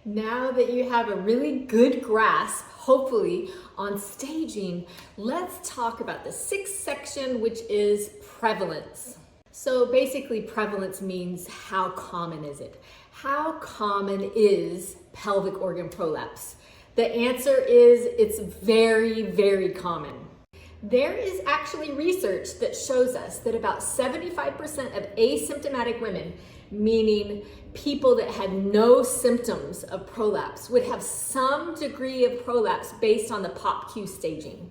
Now that you have a really good grasp, hopefully, on staging, let's talk about the sixth section, which is prevalence. So basically, prevalence means how common is it? How common is pelvic organ prolapse? The answer is it's very, very common. There is actually research that shows us that about 75% of asymptomatic women, meaning people that had no symptoms of prolapse, would have some degree of prolapse based on the POPQ staging.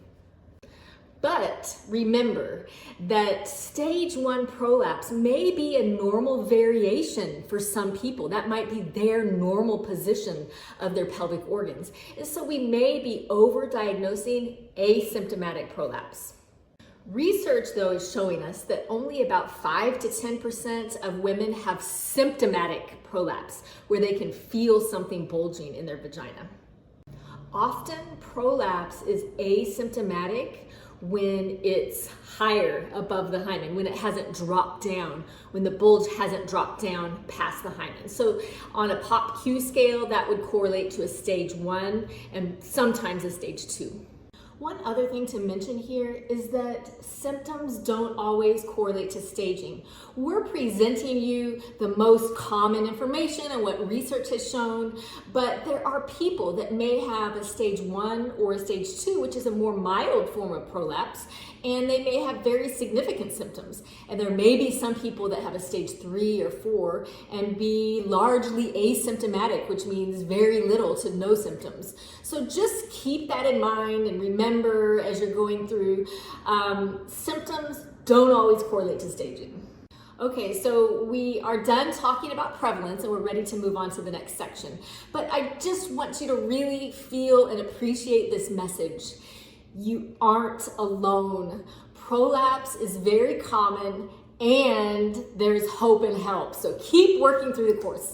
But remember that stage 1 prolapse may be a normal variation for some people. That might be their normal position of their pelvic organs. And so we may be over-diagnosing asymptomatic prolapse. Research, though, is showing us that only about 5 to 10% of women have symptomatic prolapse, where they can feel something bulging in their vagina. Often, prolapse is asymptomatic when it's higher above the hymen, when it hasn't dropped down, when the bulge hasn't dropped down past the hymen. So on a POPQ scale, that would correlate to a stage 1 and sometimes a stage 2. One other thing to mention here is that symptoms don't always correlate to staging. We're presenting you the most common information and what research has shown, but there are people that may have a stage 1 or a stage 2, which is a more mild form of prolapse, and they may have very significant symptoms. And there may be some people that have a stage 3 or 4 and be largely asymptomatic, which means very little to no symptoms. So just keep that in mind and remember as you're going through, symptoms don't always correlate to staging. Okay, so we are done talking about prevalence and we're ready to move on to the next section. But I just want you to really feel and appreciate this message. You aren't alone. Prolapse is very common and there's hope and help. So keep working through the course.